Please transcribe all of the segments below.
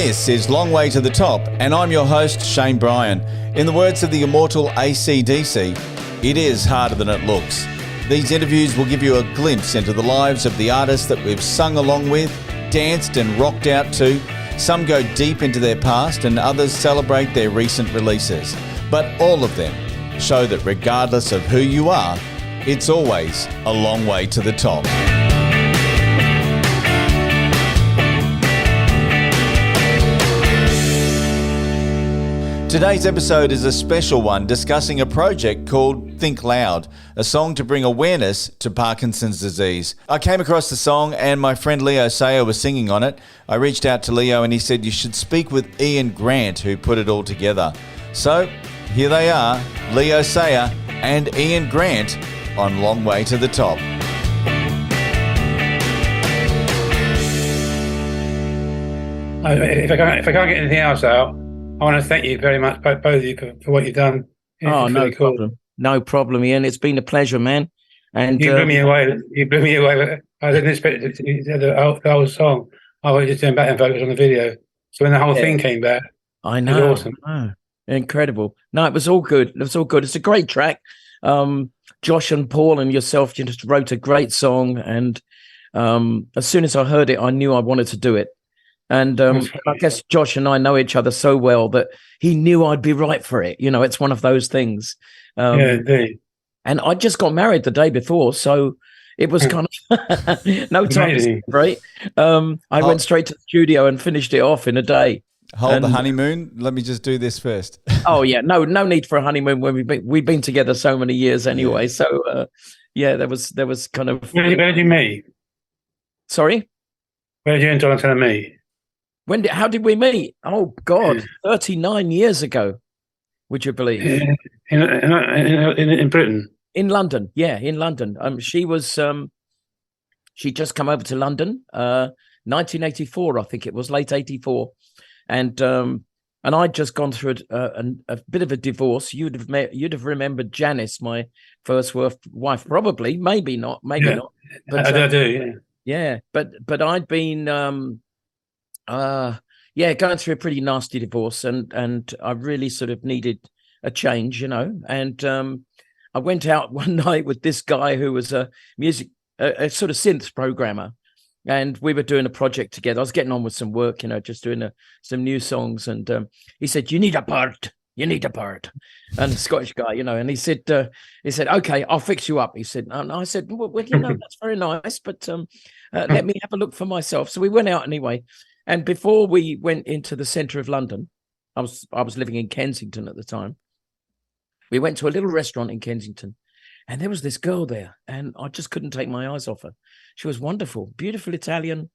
This is Long Way to the Top, and I'm your host, Shane Bryan. In the words of the immortal AC/DC, it is harder than it looks. These interviews will give you a glimpse into the lives of the artists that we've sung along with, danced and rocked out to. Some go deep into their past and others celebrate their recent releases. But all of them show that regardless of who you are, it's always a long way to the top. Today's episode is a special one discussing a project called Think Loud, a song to bring awareness to Parkinson's disease. I came across the song and my friend Leo Sayer was singing on it. I reached out to Leo and he said you should speak with Ian Grant, who put it all together. So here they are, Leo Sayer and Ian Grant on Long Way to the Top. If I can't get anything else out, I want to thank you very much, both of you, for what you've done. Oh, no problem. No problem, Ian. It's been a pleasure, man. And you blew me away. I didn't expect it to be the whole song. I was just doing back and focus on the video. So when the whole thing came back, I know, it was awesome. Incredible. No, it was all good. It was all good. It's a great track. Josh and Paul and yourself just wrote a great song. And as soon as I heard it, I knew I wanted to do it. And I guess Josh and I know each other so well that he knew I'd be right for it. You know, it's one of those things. Yeah, indeed. And I just got married the day before, so it was kind of no time to celebrate. I went straight to the studio and finished it off in a day. Hold the honeymoon. Let me just do this first. Oh yeah, no need for a honeymoon when we've been together so many years anyway. Yeah. So there was kind of. Where did you meet? Sorry, where did you and Jonathan meet? How did we meet? Oh God, 39 years ago. Would you believe? In Britain. In London, yeah, in London. She was she'd just come over to London, 1984, I think it was, late 84, and I'd just gone through a bit of a divorce. You'd have remembered Janice, my first wife, probably, maybe not. But, I do, yeah. But I'd been going through a pretty nasty divorce, and I really sort of needed a change, you know. And I went out one night with this guy who was a sort of synth programmer, and we were doing a project together. I was getting on with some work, you know, just doing some new songs. And he said, "You need a bird. You need a bird." And the Scottish guy, you know, and he said, "Okay, I'll fix you up." He said, and I said, well, you know, that's very nice, but let me have a look for myself. So we went out anyway. And before we went into the centre of London, I was living in Kensington at the time. We went to a little restaurant in Kensington, and there was this girl there, and I just couldn't take my eyes off her. She was wonderful, beautiful Italian,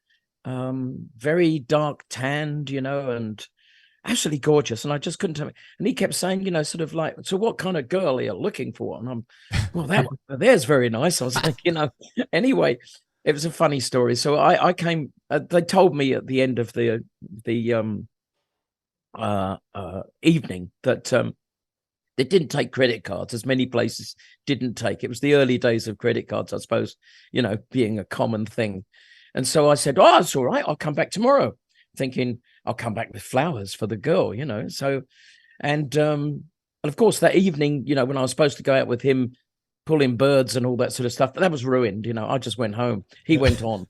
very dark tanned, you know, and absolutely gorgeous. And I just couldn't tell me. And he kept saying, you know, sort of like, "So what kind of girl are you looking for?" And I'm, well, that one there's very nice. I was like, you know, anyway. It was a funny story. So I came. They told me at the end of the evening that they didn't take credit cards, as many places didn't take. It was the early days of credit cards, I suppose, you know, being a common thing. And so I said, "Oh, it's all right. I'll come back tomorrow," thinking I'll come back with flowers for the girl, you know. So, and of course that evening, you know, when I was supposed to go out with him, pulling birds and all that sort of stuff, but that was ruined. You know, I just went home. He went on.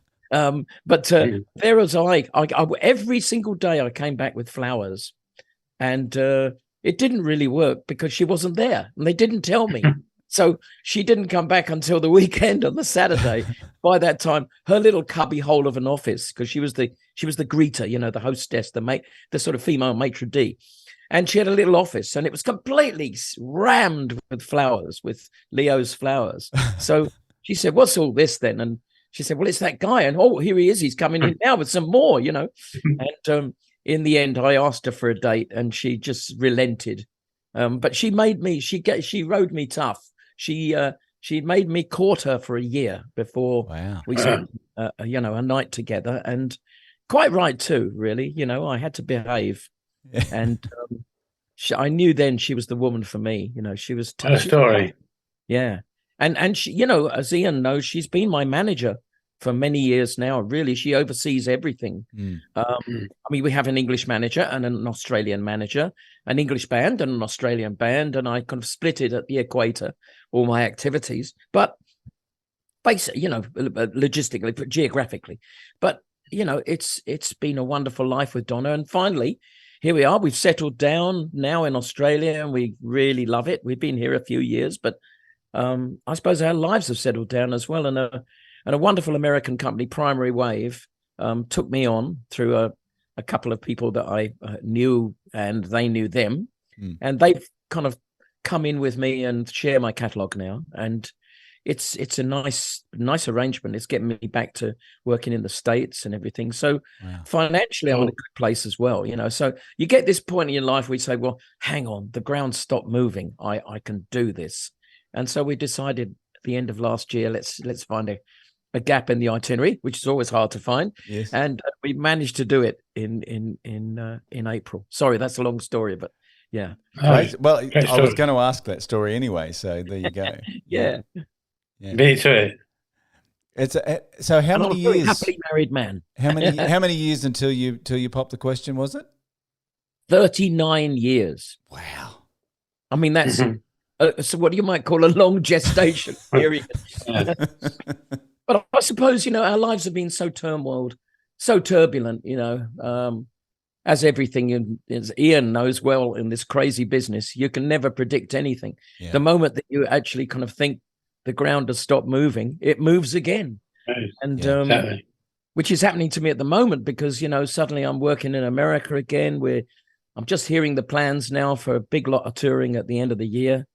But there was I every single day I came back with flowers, and it didn't really work because she wasn't there and they didn't tell me. So she didn't come back until the weekend on the Saturday. By that time, her little cubby hole of an office, because she was the greeter, you know, the hostess, the sort of female maitre d'. And she had a little office, and it was completely rammed with flowers, with Leo's flowers. So she said, "What's all this then?" And she said, "Well, it's that guy." And, "Oh, here he is. He's coming in now with some more, you know." And in the end, I asked her for a date, and she just relented. But she made me. She rode me tough. She made me court her for a year before we spent, you know, a night together. And quite right too, really. You know, I had to behave. And I knew then she was the woman for me. You know, she was. What a story. Yeah, and she, you know, as Ian knows, she's been my manager for many years now. Really, she oversees everything. I mean, we have an English manager and an Australian manager, an English band and an Australian band, and I kind of split it at the equator, all my activities. But basically, logistically, but geographically. But it's been a wonderful life with Donna, and finally, here we are. We've settled down now in Australia, and we really love it. We've been here a few years, but I suppose our lives have settled down as well. And a wonderful American company, Primary Wave, took me on through a couple of people that I knew, and they knew them, and they've kind of come in with me and share my catalog now. And it's a nice arrangement. It's getting me back to working in the States and everything. So financially, I'm in a good place as well. So you get this point in your life where you say, well, hang on, the ground stopped moving. I can do this. And so we decided at the end of last year, let's find a gap in the itinerary, which is always hard to find. Yes. And we managed to do it in April. Sorry, that's a long story, but yeah. Well, I was going to ask that story anyway, so there you go. Yeah. Me too. So how many years? Happily married man. How many years until you popped the question? Was it 39 years? Wow. I mean, that's so what you might call a long gestation period. But I suppose our lives have been so turmoiled, so turbulent. As everything, as Ian knows well in this crazy business, you can never predict anything. Yeah. The moment that you actually kind of think the ground has stopped moving, it moves again. And exactly. Which is happening to me at the moment because, suddenly I'm working in America again, where I'm just hearing the plans now for a big lot of touring at the end of the year.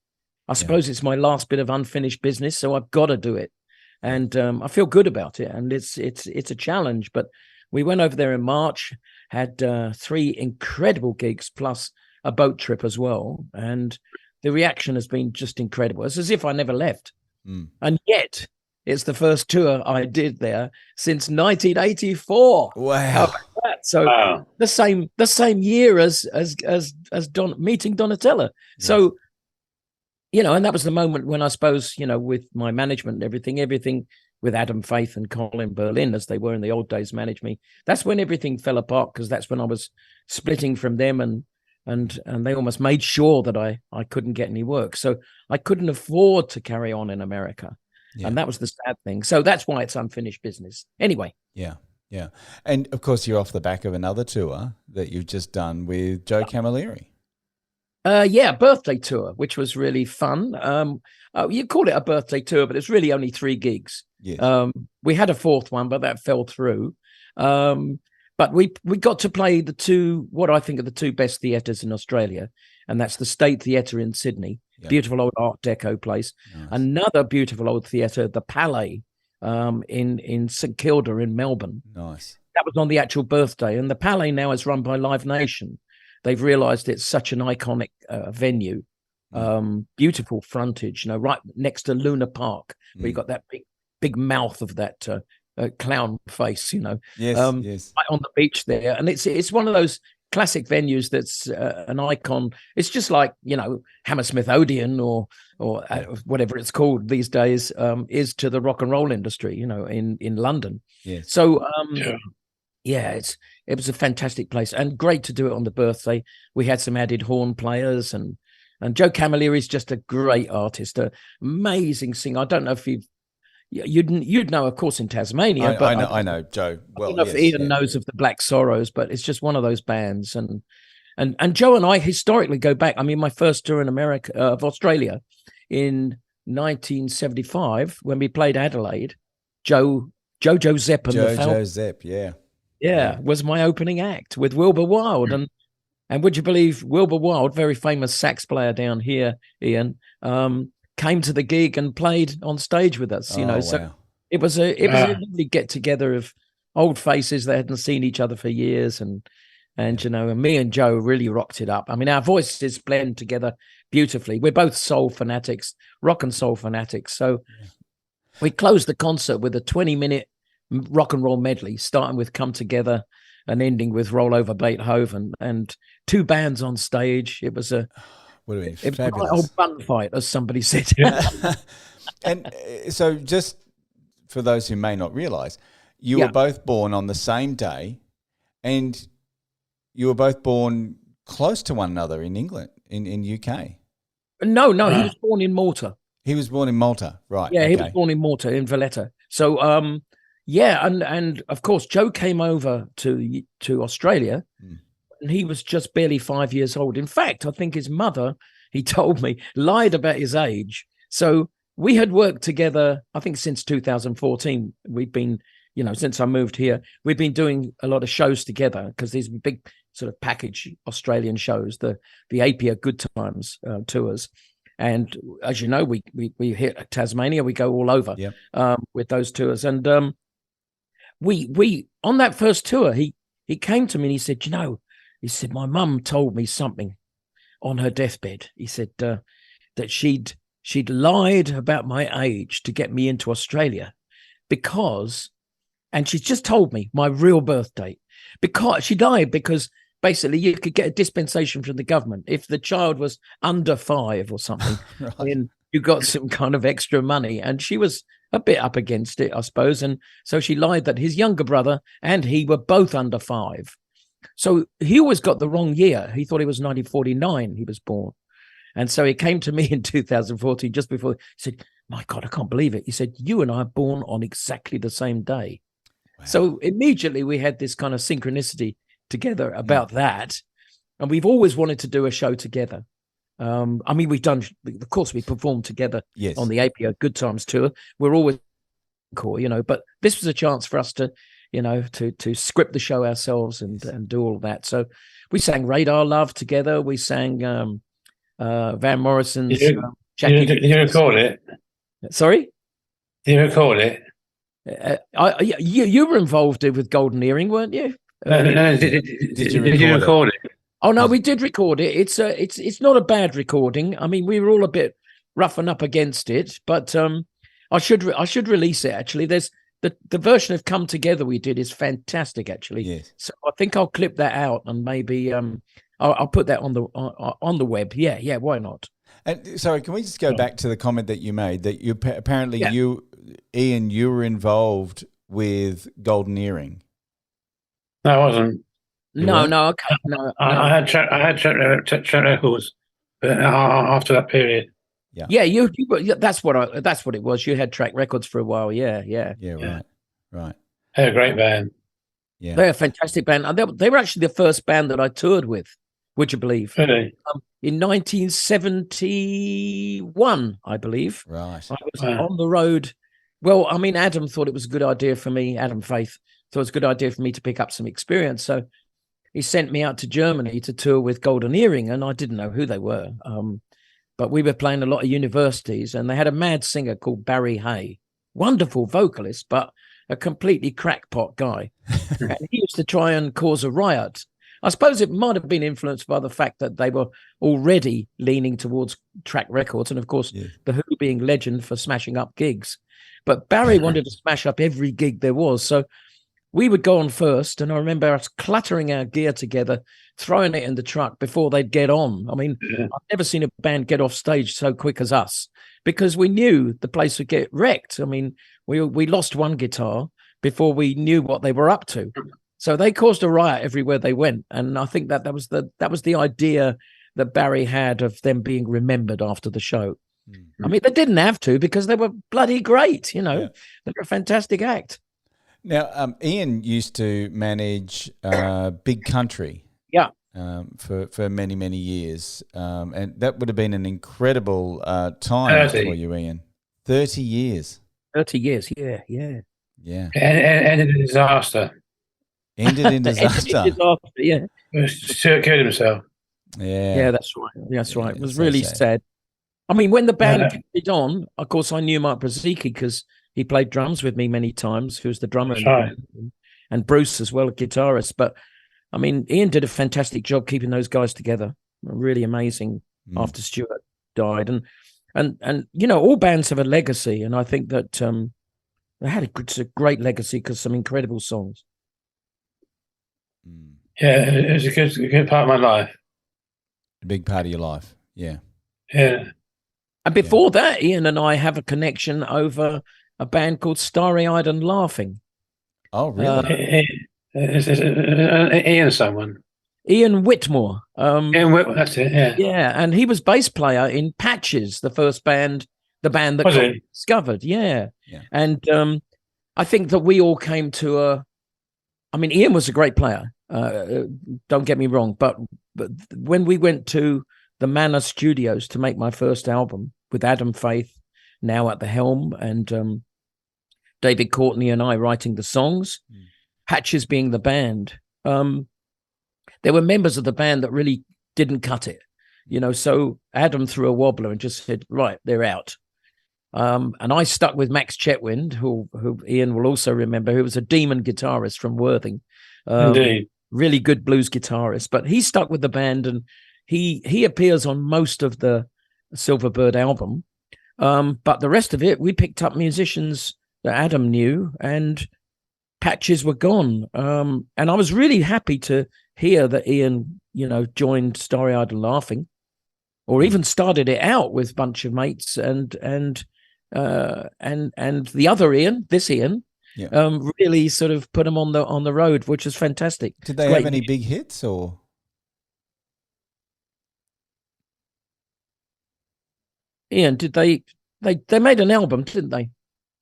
I suppose it's my last bit of unfinished business, so I've got to do it. And I feel good about it. And it's a challenge, but we went over there in March, had 3 incredible gigs plus a boat trip as well. And the reaction has been just incredible. It's as if I never left. And yet it's the first tour I did there since 1984. Wow. How about that? So the same year as meeting Donatella. Yes. So, and that was the moment when I suppose, with my management and everything with Adam Faith and Colin Berlin, as they were in the old days, managed me. That's when everything fell apart, because that's when I was splitting from them, and they almost made sure that I couldn't get any work. So I couldn't afford to carry on in America. Yeah. And that was the sad thing. So that's why it's unfinished business. Anyway. Yeah. Yeah. And of course, you're off the back of another tour that you've just done with Joe Camilleri. Birthday tour, which was really fun. You call it a birthday tour, but it's really only 3 gigs. Yes. We had a 4th one, but that fell through. But we got to play what I think are the 2 best theatres in Australia, and that's the State Theatre in Sydney, beautiful old Art Deco place. Nice. Another beautiful old theatre, the Palais, in St Kilda in Melbourne. Nice. That was on the actual birthday, and the Palais now is run by Live Nation. They've realised it's such an iconic venue, beautiful frontage, right next to Luna Park, where you got that big mouth of that clown face, Yes, yes. Right on the beach there. And it's one of those classic venues that's an icon. It's just like, Hammersmith Odeon or whatever it's called these days, is to the rock and roll industry, in London. Yes. So, it was a fantastic place and great to do it on the birthday. We had some added horn players, and Joe Camilleri is just a great artist, an amazing singer. I don't know if you'd know, of course, in Tasmania. I know Joe well. I don't know if Ian knows of the Black Sorrows, but it's just one of those bands. And Joe and I historically go back. I mean, my first tour in Australia in 1975 when we played Adelaide, Joe Zepp and the Joe Zepp, yeah. Yeah, was my opening act with Wilbur Wilde. And would you believe Wilbur Wilde, very famous sax player down here, Ian, came to the gig and played on stage with us, Wow. So it was a lovely get together of old faces that hadn't seen each other for years. And me and Joe really rocked it up. I mean, our voices blend together beautifully. We're both soul fanatics, rock and soul fanatics. So we closed the concert with a 20-minute rock and roll medley, starting with Come Together and ending with Roll Over Beethoven, and 2 bands on stage. It was a old bun fight, as somebody said. Yeah. And so just for those who may not realise, you Yeah. were both born on the same day, and you were both born close to one another in England, in UK. No, he was born in Malta. He was born in Malta, right? Yeah, okay. he was born in Malta, in Valletta. So, yeah, and of course, Joe came over to Australia, and he was just barely 5 years old. In fact, I think his mother, he told me, lied about his age. So we had worked together, I think, since 2014. We've been, since I moved here, we've been doing a lot of shows together, because these big sort of package Australian shows, the APIA Good Times tours. And as you know, we hit Tasmania, we go all over with those tours. And we on that first tour, he came to me and he said, he said, my mum told me something on her deathbed. He said that she'd lied about my age to get me into Australia and she's just told me my real birth date, because she died because basically you could get a dispensation from the government if the child was under 5 or something. Right. Then you got some kind of extra money, and she was a bit up against it, I suppose. And so she lied that his younger brother and he were both under 5. So he always got the wrong year. He thought it was 1949 he was born. And so he came to me in 2014, just before. He said, my God, I can't believe it. He said, you and I are born on exactly the same day. Wow. So immediately we had this kind of synchronicity together about that. And we've always wanted to do a show together. I mean, of course, we performed together on the APIA Good Times tour. We're always cool, but this was a chance for us to, to script the show ourselves and do all of that. So we sang Radar Love together. We sang Van Morrison's Jackie. Did you record it? Sorry? Did you record it? You were involved with Golden Earring, weren't you? No. Did you record it? Oh no, we did record it. It's not a bad recording. I mean, we were all a bit rough and up against it, but I should release it. Actually, there's the version of Come Together we did is fantastic. Actually, yes. So I think I'll clip that out and maybe I'll put that on the web. Yeah, why not? And sorry, can we just go back to the comment that you made that you apparently Ian, you were involved with Golden Earring? No, I wasn't. No, okay, no. I had track records, but after that period. Yeah, you that's what it was. You had track records for a while. Yeah. Right. They're a great band. Yeah, they're a fantastic band. And they were actually the first band that I toured with. Would you believe? Really? In 1971, I believe. Right. I was on the road. Well, I mean, Adam thought it was a good idea for me. Adam Faith thought it was a good idea for me to pick up some experience. So he sent me out to Germany to tour with Golden Earring, and I didn't know who they were. But we were playing a lot of universities, and they had a mad singer called Barry Hay, wonderful vocalist, but a completely crackpot guy. And he used to try and cause a riot. I suppose it might have been influenced by the fact that they were already leaning towards track records, and of course, the Who being legend for smashing up gigs. But Barry wanted to smash up every gig there was, so we would go on first, and I remember us cluttering our gear together, throwing it in the truck before they'd get on. I mean, I've never seen a band get off stage so quick as us, because we knew the place would get wrecked. I mean, we lost one guitar before we knew what they were up to. So they caused a riot everywhere they went, and I think that was the idea that Barry had of them being remembered after the show. Mm-hmm. I mean, they didn't have to, because they were bloody great. They were a fantastic act. Now, Ian used to manage Big Country. Yeah. For many, many years. And that would have been an incredible time for you, Ian. 30 years. 30 years, yeah. Yeah. Ended in disaster. Ended in disaster. Yeah. Stuart killed himself. Yeah, that's right. That's right. It was really sad. I mean, when the band kicked on, of course, I knew Mark Brzezicki because he played drums with me many times, who was the drummer, and Bruce as well, a guitarist. But I mean, Ian did a fantastic job keeping those guys together. Really amazing after Stuart died. And all bands have a legacy, and I think that they had a great legacy because some incredible songs. Yeah, it was a good part of my life. A big part of your life, yeah. Yeah. And before that, Ian and I have a connection over a band called Starry-Eyed and Laughing. Oh, really? Ian someone. Ian Whitmore. That's it, yeah. Yeah, and he was bass player in Patches, the first band, the band that Was got it? discovered. Yeah. Yeah. And I think that we all came to Ian was a great player. Don't get me wrong, but when we went to the Manor Studios to make my first album with Adam Faith now at the helm, and David Courtney and I writing the songs, Patches being the band, there were members of the band that really didn't cut it, so Adam threw a wobbler and just said, right, they're out. And I stuck with Max Chetwynd, who Ian will also remember, who was a demon guitarist from Worthing. Indeed. Really good blues guitarist, but he stuck with the band, and he appears on most of the Silverbird album. But the rest of it, we picked up musicians that Adam knew, and Patches were gone. And I was really happy to hear that Ian, joined Starry-Eyed and Laughing, or even started it out with a bunch of mates, and the other Ian, this Ian, really sort of put him on the road, which was fantastic. Did they have any big hits, or? Ian, did they made an album, didn't they?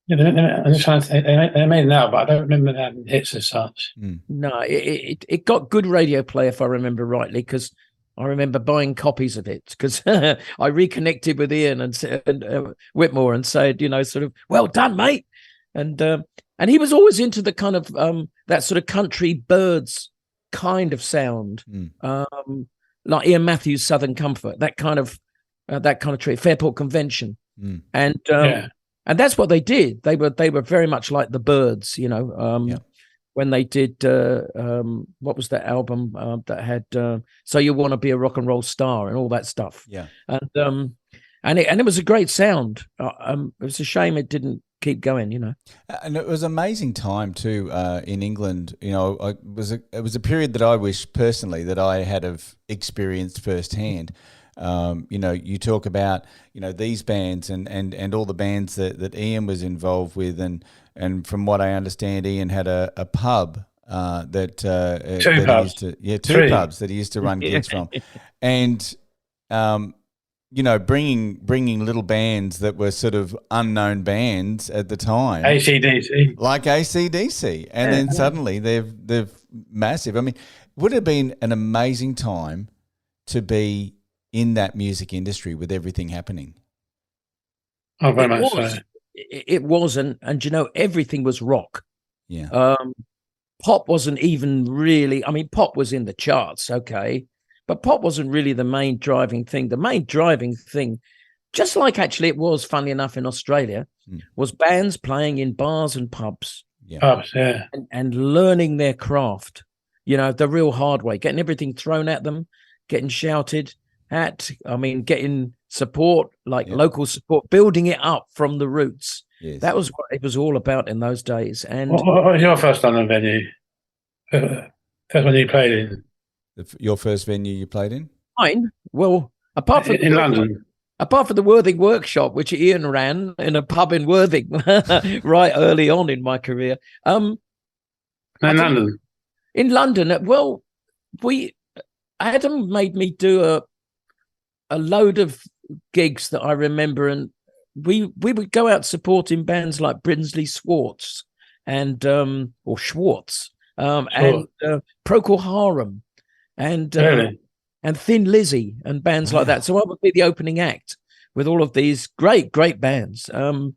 Yeah, I'm just trying to think. They made it now, but I don't remember them having hits as such. No, it got good radio play, if I remember rightly, because I remember buying copies of it, because I reconnected with Ian and Whitmore and said, sort of, well done, mate. And he was always into the kind of that sort of country birds kind of sound, like Ian Matthews' Southern Comfort, that kind of tree, Fairport Convention, and that's what they did. They were very much like the Byrds, when they did what was that album that had So You Want to Be a Rock and Roll Star and all that stuff. Yeah, and it was a great sound. It was a shame it didn't keep going, And it was an amazing time too in England. It was a period that I wish personally that I had have experienced firsthand. You talk about these bands and all the bands that Ian was involved with, and from what I understand, Ian had a pub two pubs. Two pubs that he used to run gigs from, and bringing little bands that were sort of unknown bands at the time, AC/DC, and then suddenly they're massive. I mean, would have been an amazing time to be in that music industry with everything happening. Oh, very much so. It was, and everything was rock. Yeah. Pop wasn't even really. I mean, pop was in the charts, okay, but pop wasn't really the main driving thing. The main driving thing, just like actually it was, funny enough, in Australia, was bands playing in bars and pubs. Yeah. Pubs, yeah. And learning their craft, the real hard way, getting everything thrown at them, getting shouted at. I mean, getting support, like local support, building it up from the roots. Yes. That was what it was all about in those days. And what was your first London venue? First one you played in? Your first venue you played in? Mine? Well, apart from in London. Apart from the Worthing Workshop, which Ian ran in a pub in Worthing right early on in my career. In London? In London, well, Adam made me do a load of gigs that I remember, and we would go out supporting bands like Brinsley Schwartz and and Procol Harum and Thin Lizzy and bands like that. So I would be the opening act with all of these great bands, and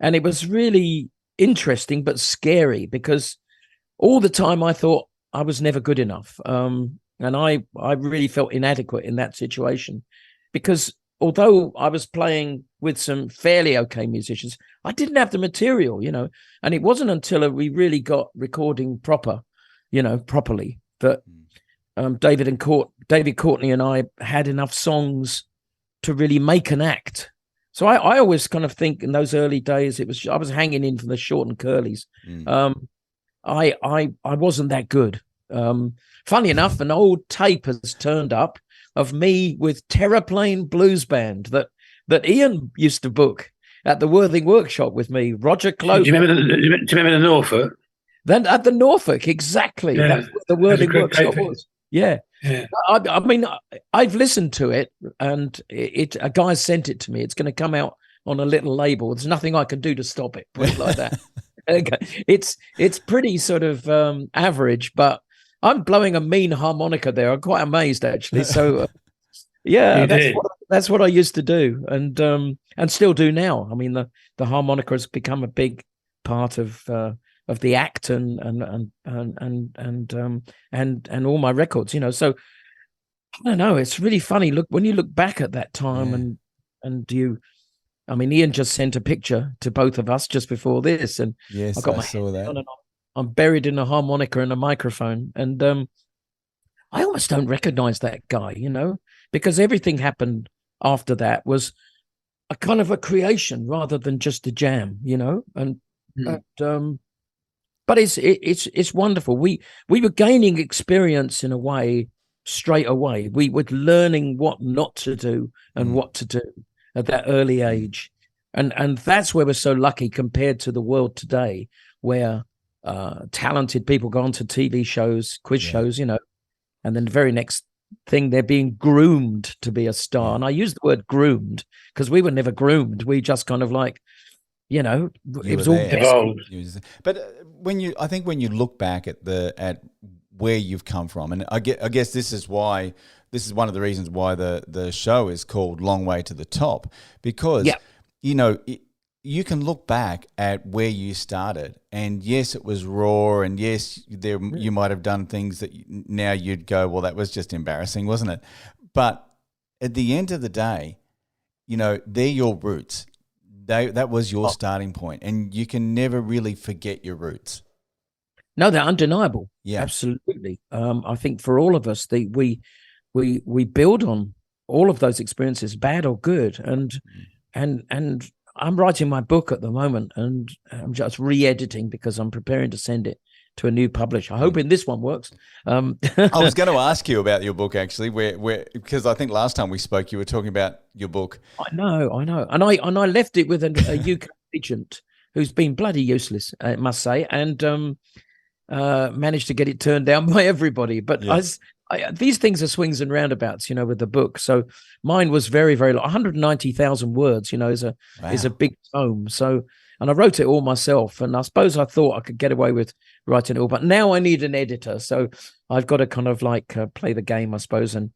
it was really interesting but scary, because all the time I thought I was never good enough, and I really felt inadequate in that situation, because although I was playing with some fairly okay musicians, I didn't have the material, and it wasn't until we really got recording properly, that David Courtney and I had enough songs to really make an act. So I always kind of think in those early days, I was hanging in from the short and curlies. I wasn't that good. Funny enough, an old tape has turned up of me with Terraplane Blues Band that Ian used to book, at the Worthing Workshop with me. Roger Do Clover. you remember the Norfolk? Then at the Norfolk, exactly. Yeah, That's what the that's a Worthing great Workshop thing. was. Yeah. Yeah. I mean, I've listened to it, and a guy sent it to me. It's going to come out on a little label. There's nothing I can do to stop it. Put it like that. Okay. It's pretty sort of average, but I'm blowing a mean harmonica there. I'm quite amazed actually. So yeah, that's what I used to do, and still do now. I mean, the harmonica has become a big part of the act and all my records. So I don't know. It's really funny. Look, when you look back at that time, and you. I mean, Ian just sent a picture to both of us just before this, and Yes, I got my saw that. on and I'm buried in a harmonica and a microphone, and I almost don't recognize that guy, because everything happened after that was a kind of a creation rather than just a jam, and but it's wonderful. We were gaining experience in a way straight away. We were learning what not to do and what to do at that early age, and that's where we're so lucky compared to the world today, where talented people go on to TV shows, quiz shows, and then the very next thing they're being groomed to be a star. And I use the word groomed because we were never groomed. We just kind of like, it was all evolved. But I think when you look back at where you've come from, and I guess this is one of the reasons why the show is called Long Way to the Top, because you can look back at where you started, and yes, it was raw, and yes, you might have done things that now you'd go, well, that was just embarrassing, wasn't it? But at the end of the day, they're your roots. That was your starting point, and you can never really forget your roots. No, they're undeniable. Yeah, absolutely. I think for all of us, we build on all of those experiences, bad or good, and I'm writing my book at the moment, and I'm just re-editing because I'm preparing to send it to a new publisher. Hoping this one works. I was going to ask you about your book actually, because I think last time we spoke, you were talking about your book. I know, and I left it with a UK agent who's been bloody useless, I must say, and managed to get it turned down by everybody. But these things are swings and roundabouts, with the book. So mine was very, very long, 190,000 words, is a big tome. So, and I wrote it all myself. And I suppose I thought I could get away with writing it all, but now I need an editor. So I've got to kind of like play the game, I suppose, and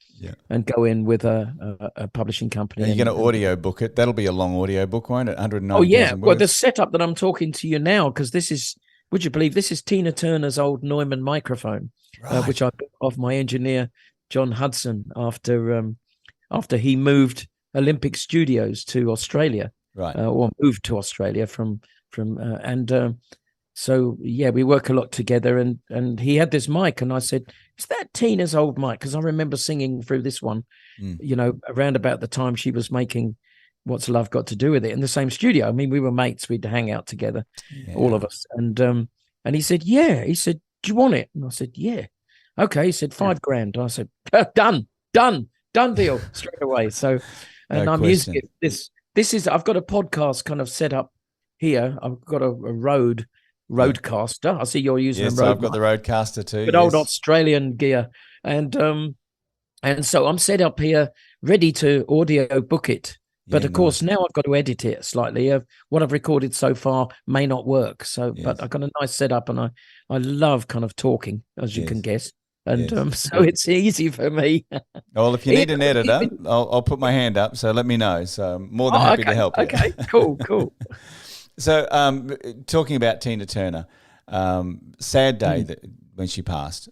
go in with a publishing company. Are you going to audio book it? That'll be a long audio book, won't it? 190,000 Oh yeah. words. Well, the setup that I'm talking to you now, because this is, would you believe this is Tina Turner's old Neumann microphone, which I bought off my engineer John Hudson after he moved Olympic Studios to Australia, or moved to Australia so yeah, we work a lot together, and he had this mic, and I said, "Is that Tina's old mic?" Because I remember singing through this one, around about the time she was making What's Love Got to Do with It in the same studio. I mean, we were mates; we'd hang out together, all of us, and he said, "Yeah," he said, "Do you want it?" And I said, "Yeah." Okay, he said $5,000. I said, done deal straight away. So, and I'm using it. This is, I've got a podcast kind of set up here. I've got a Roadcaster. I see you're using a Road. I've got the Roadcaster too. Good old Australian gear. And so I'm set up here, ready to audio book it. But of course, now I've got to edit it slightly. What I've recorded so far may not work. So, but I've got a nice setup, and I love kind of talking, as you can guess. And so it's easy for me. Well, if you need an editor, I'll put my hand up. So let me know. So I'm more than happy to help you. Okay, cool. So talking about Tina Turner, sad day when she passed.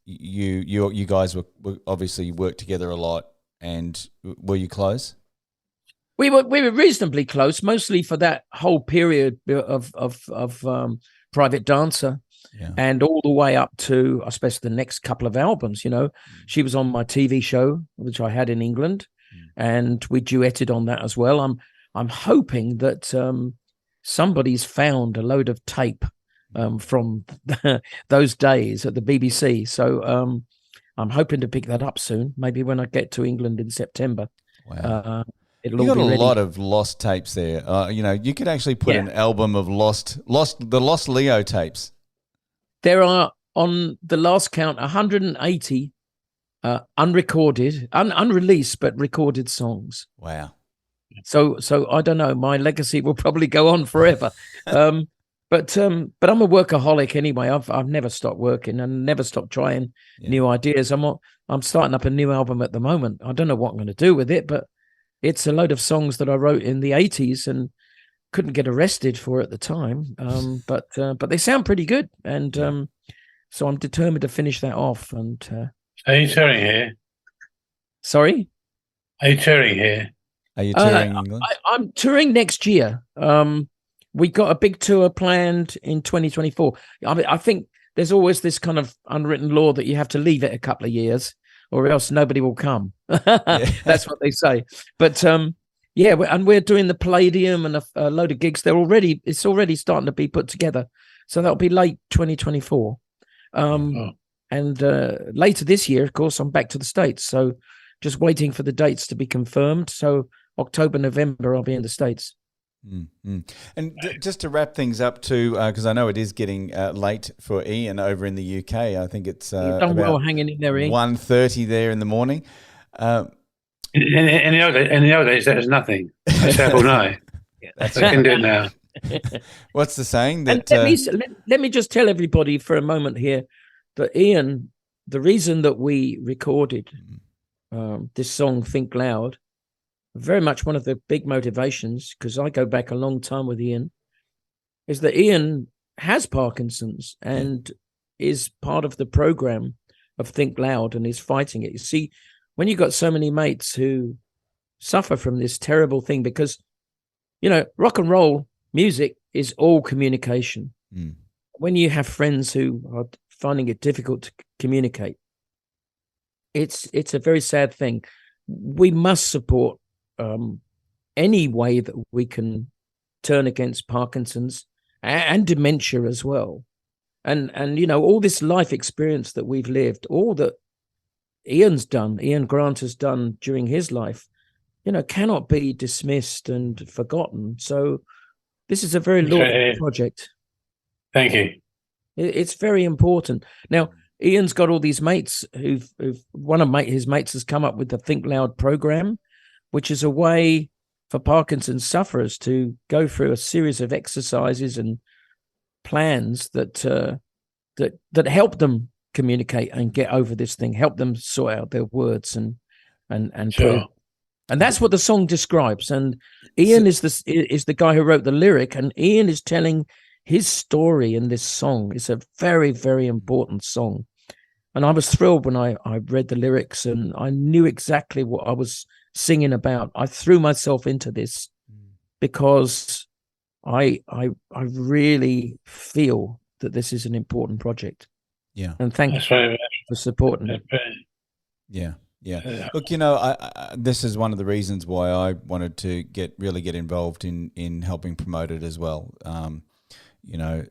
You guys were obviously worked together a lot, and were you close? We were reasonably close, mostly for that whole period of Private Dancer. Yeah. And all the way up to, I suppose, the next couple of albums. She was on my TV show, which I had in England, and we duetted on that as well. I'm hoping that somebody's found a load of tape from those days at the BBC. So I'm hoping to pick that up soon, maybe when I get to England in September. Wow. it'll You all got be a ready. lot of lost tapes there. You could actually put Yeah. an album of the lost Leo tapes. There are, on the last count, 180 unrecorded, unreleased, but recorded songs. Wow. So I don't know. My legacy will probably go on forever. But I'm a workaholic anyway. I've never stopped working and never stopped trying new ideas. I'm starting up a new album at the moment. I don't know what I'm going to do with it, but it's a load of songs that I wrote in the 80s and couldn't get arrested for at the time. But they sound pretty good, and so I'm determined to finish that off. And Are you touring here? sorry, Are you touring here? Are you touring England? I'm touring next year. We got a big tour planned in 2024. I think there's always this kind of unwritten law that you have to leave it a couple of years, or else nobody will come. That's what they say. But and we're doing the Palladium and a load of gigs. It's already starting to be put together, so that'll be late 2024. And later this year, of course, I'm back to the States. So just waiting for the dates to be confirmed. So October, November, I'll be in the States. Mm-hmm. And just to wrap things up too, because I know it is getting late for Ian over in the UK. I think it's You've done well hanging in there, Ian. 1:30 there in the morning. In the old days, there was nothing. I said, well, no. I can do it now. What's the saying? That let me just tell everybody for a moment here that Ian, the reason that we recorded this song, Think Loud, very much one of the big motivations, because I go back a long time with Ian, is that Ian has Parkinson's and is part of the program of Think Loud and is fighting it. You see, when you've got so many mates who suffer from this terrible thing, because, rock and roll music is all communication. When you have friends who are finding it difficult to communicate, it's a very sad thing. We must support any way that we can turn against Parkinson's and dementia as well. And all this life experience that we've lived, all that Ian Grant has done during his life, cannot be dismissed and forgotten. So this is a very laudable project. Thank you. It's very important. Now, Ian's got all these mates one of his mates has come up with the Think Loud program, which is a way for Parkinson's sufferers to go through a series of exercises and plans that help them communicate and get over this thing, help them sort out their words and Sure. and that's what the song describes. And Ian is the guy who wrote the lyric, and Ian is telling his story in this song. It's a very, very important song. And I was thrilled when I read the lyrics and I knew exactly what I was singing about. I threw myself into this because I really feel that this is an important project. Yeah. And thank you for supporting it. Yeah. Look, this is one of the reasons why I wanted to get involved in helping promote it as well.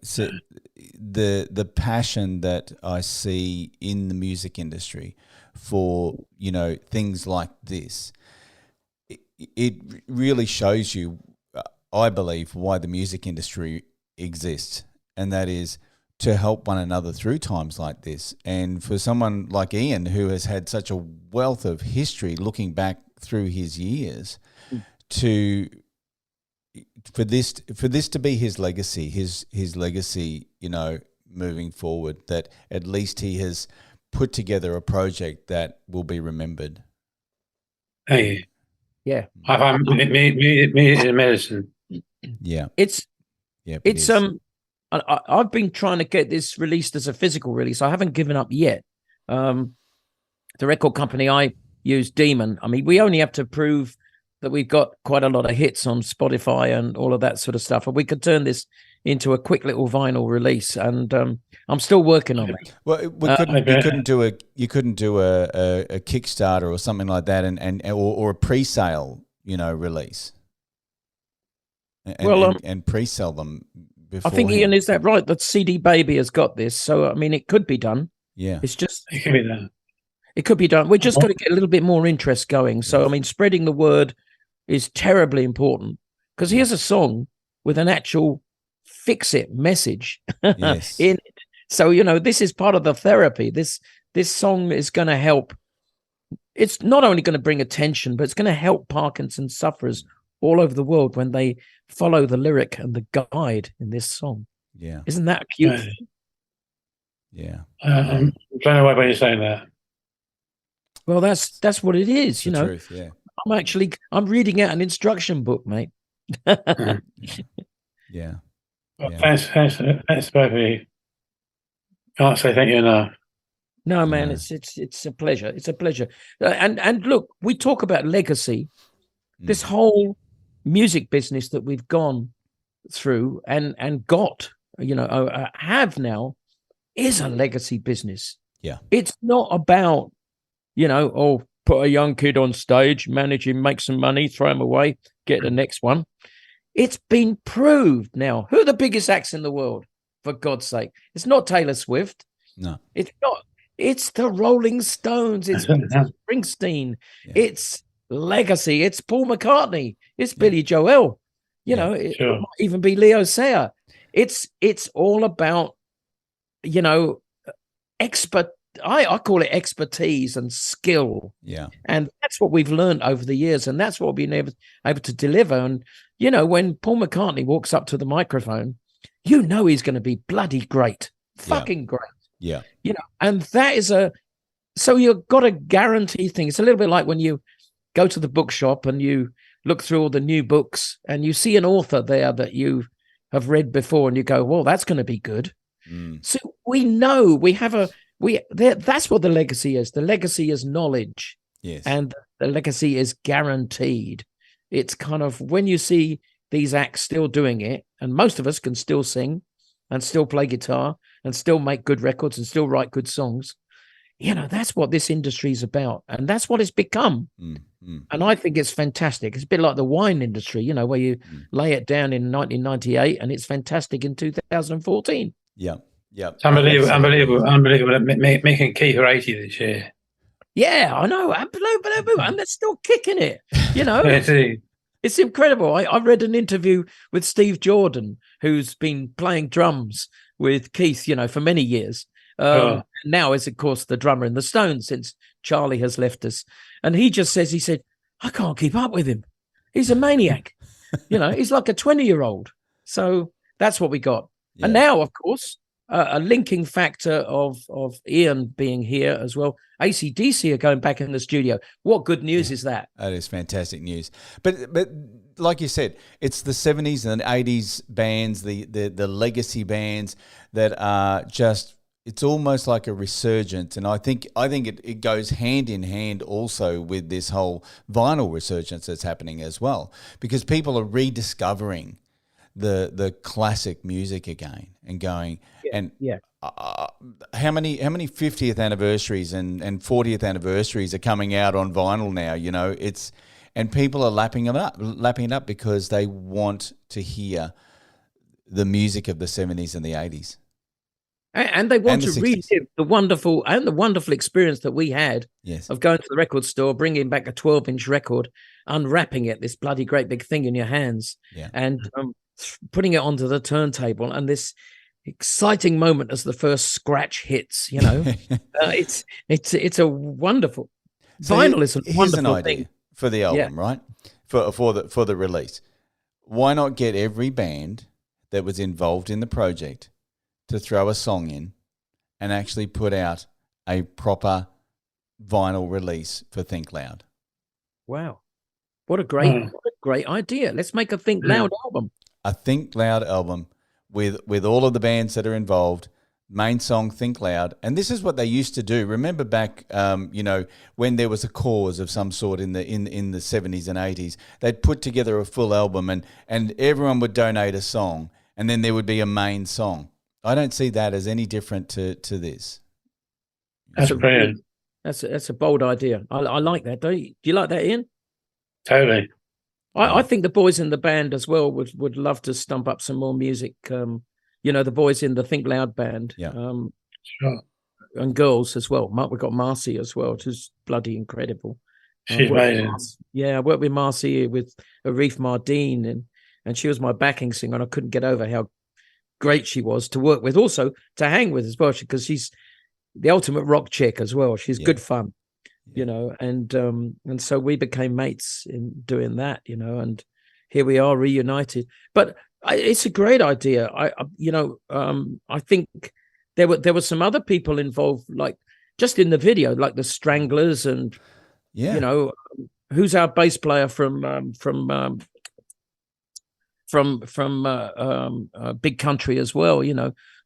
So the passion that I see in the music industry for, things like this, it really shows you, I believe, why the music industry exists, and that is to help one another through times like this. And for someone like Ian, who has had such a wealth of history looking back through his years, for this to be his legacy, his legacy, moving forward, that at least he has put together a project that will be remembered. Hey. Yeah. Music and medicine. Yeah. I've been trying to get this released as a physical release. I haven't given up yet. The record company I use, Demon, I mean, we only have to prove that we've got quite a lot of hits on Spotify and all of that sort of stuff. And we could turn this into a quick little vinyl release. And I'm still working on it. Well, you couldn't do a Kickstarter or something like that, or a pre-sale, release. And pre-sell them before. I think, Ian, is that right? That CD Baby has got this. So, I mean, it could be done. Yeah. It's just... It could be done. It could be done. We're just going to get a little bit more interest going. So, I mean, spreading the word is terribly important, because here's a song with an actual fix it message Yes. in it. So, you know, this is part of the therapy. This song is going to help. It's not only going to bring attention, but it's going to help Parkinson's sufferers all over the world when they follow the lyric and the guide in this song. Yeah. Isn't that a cute? Yeah. I'm blown away by you saying that. Well, that's what it is. It's You the know, truth, yeah. I'm reading out an instruction book, mate. Yeah. Well, Yeah. thanks both of you. Can't say thank you enough. No, man, No. it's a pleasure. It's a pleasure. And look, we talk about legacy. This Mm. whole music business that we've gone through and got, you know, have now, is a legacy business. Yeah. It's not about, you know, oh, put a young kid on stage, manage him, make some money, throw him away, get the next one. It's been proved now. Who are the biggest acts in the world? For God's sake, it's not Taylor Swift. No. It's not. It's the Rolling Stones. It's Springsteen. Yeah. It's Legacy. It's Paul McCartney. It's Yeah. Billy Joel. You Yeah, know, it sure. might even be Leo Sayer. It's all about, you know, I call it expertise and skill. Yeah. And that's what we've learned over the years. And that's what we've been able to deliver. And, you know, when Paul McCartney walks up to the microphone, you know he's going to be bloody great. Fucking great. Yeah. You know, and that is so you've got a guarantee thing. It's a little bit like when you go to the bookshop and you look through all the new books and you see an author there that you have read before and you go, well, that's going to be good. Mm. So we know that's what the legacy is. The legacy is knowledge. Yes. And the legacy is guaranteed. It's kind of when you see these acts still doing it, and most of us can still sing and still play guitar and still make good records and still write good songs. You know, that's what this industry is about. And that's what it's become. Mm. Mm. And I think it's fantastic. It's a bit like the wine industry, you know, where you lay it down in 1998 and it's fantastic in 2014. Yeah. Yeah. It's unbelievable, Absolutely. unbelievable. Making Keith for 80 this year. Yeah, I know. Unbelievable. And they're still kicking it. You know, Yeah, it's incredible. I read an interview with Steve Jordan, who's been playing drums with Keith, you know, for many years. Now is, of course, the drummer in the Stones since Charlie has left us. And he just says, he said, I can't keep up with him. He's a maniac. You know, he's like a 20-year-old. So that's what we got. Yeah. And now, of course, a linking factor of Ian being here as well. AC/DC are going back in the studio. What good news is that? That is fantastic news. But like you said, it's the 70s and 80s bands, the legacy bands that are just, it's almost like a resurgence. And I think it goes hand in hand also with this whole vinyl resurgence that's happening as well, because people are rediscovering the classic music again and going how many 50th anniversaries and 40th anniversaries are coming out on vinyl now, you know, and people are lapping it up because they want to hear the music of the 70s and the 80s. And they want And to the 60s. relive the wonderful experience that we had of going to the record store, bringing back a 12-inch record, unwrapping it, this bloody great big thing in your hands, and putting it onto the turntable, and this exciting moment as the first scratch hits. You know, it's a wonderful vinyl is a here's an wonderful idea thing for the album, right? For the release. Why not get every band that was involved in the project to throw a song in and actually put out a proper vinyl release for Think Loud? Wow, what a great idea! Let's make a Think Loud album. A Think Loud album with all of the bands that are involved. Main song, Think Loud. And this is what they used to do. Remember back, you know, when there was a cause of some sort in the 70s and 80s, they'd put together a full album and everyone would donate a song and then there would be a main song. I don't see that as any different to this. that's brilliant. That's a bold idea. I like that. Do you like that, Ian? Totally. I think the boys in the band as well would love to stump up some more music. You know, the boys in the Think Loud band, Sure. and girls as well. We've got Marcy as well, who's bloody incredible. She's amazing. I worked with Marcy, with Arif Mardin, and she was my backing singer, and I couldn't get over how great she was to work with, also to hang with as well, because she's the ultimate rock chick as well. She's good fun, and so we became mates in doing that, and here we are reunited. But it's a great idea. I think there were some other people involved, like just in the video, like the Stranglers, and who's our bass player from Big Country as well,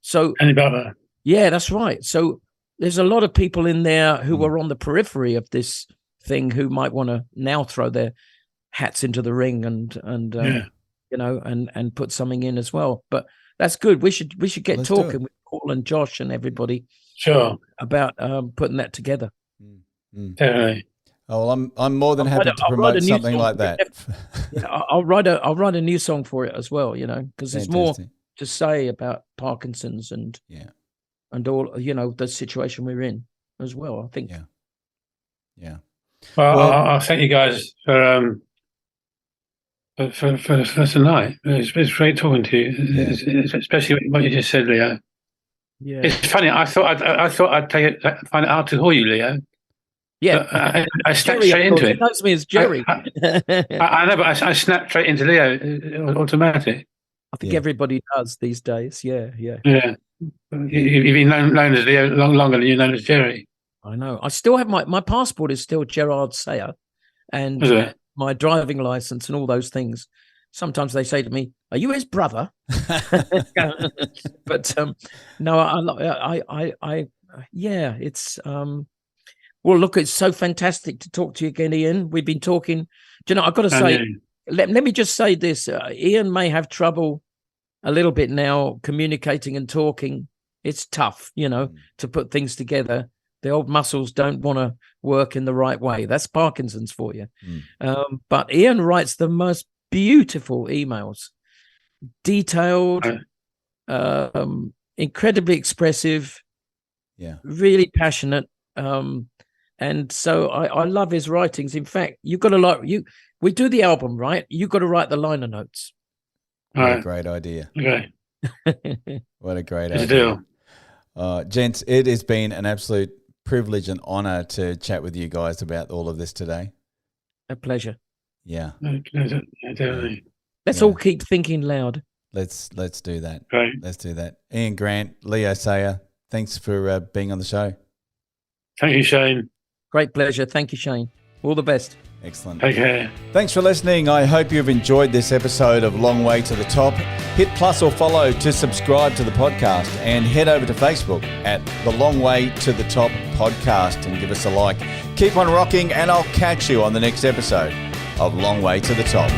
so Andy Butler. Yeah, that's right. So there's a lot of people in there who were on the periphery of this thing who might want to now throw their hats into the ring and put something in as well. But that's good. We should get talking with Paul and Josh and everybody. Sure. About putting that together. Definitely. Oh, well, I'm more than happy to promote something like that. I'll write a new song for it as well, because there's more to say about Parkinson's and all, the situation we're in as well, I think. Yeah. Well, I'll thank you guys for tonight. It's great talking to you, especially what you just said, Leo. Yeah. It's funny. I thought I'd find it hard to call you, Leo. Yeah, I snapped straight into it. He knows me as Jerry. I know, but I snapped straight into Leo. Automatic. I think everybody does these days. Yeah. Yeah. You've been known as Leo longer than you're known as Jerry. I know. I still have my passport is still Gerard Sayer, and my driving license and all those things. Sometimes they say to me, "Are you his brother?" But no, it's well, look, it's so fantastic to talk to you again, Ian. We've been talking. Do you know, I've got to say, let me just say this. Ian may have trouble a little bit now communicating and talking. It's tough, to put things together. The old muscles don't want to work in the right way. That's Parkinson's for you. But Ian writes the most beautiful emails, detailed, incredibly expressive, really passionate. And so I love his writings. In fact, you've got to we do the album, right? You've got to write the liner notes. What a great idea. Okay. What a great idea. Gents, it has been an absolute privilege and honor to chat with you guys about all of this today. A pleasure. Yeah. Definitely. Let's all keep thinking loud. Let's do that. Right. Let's do that. Ian Grant, Leo Sayer, thanks for being on the show. Thank you, Shane. Great pleasure. Thank you, Shane. All the best. Excellent. Take care. Thanks for listening. I hope you've enjoyed this episode of Long Way to the Top. Hit plus or follow to subscribe to the podcast, and head over to Facebook at the Long Way to the Top podcast and give us a like. Keep on rocking, and I'll catch you on the next episode of Long Way to the Top.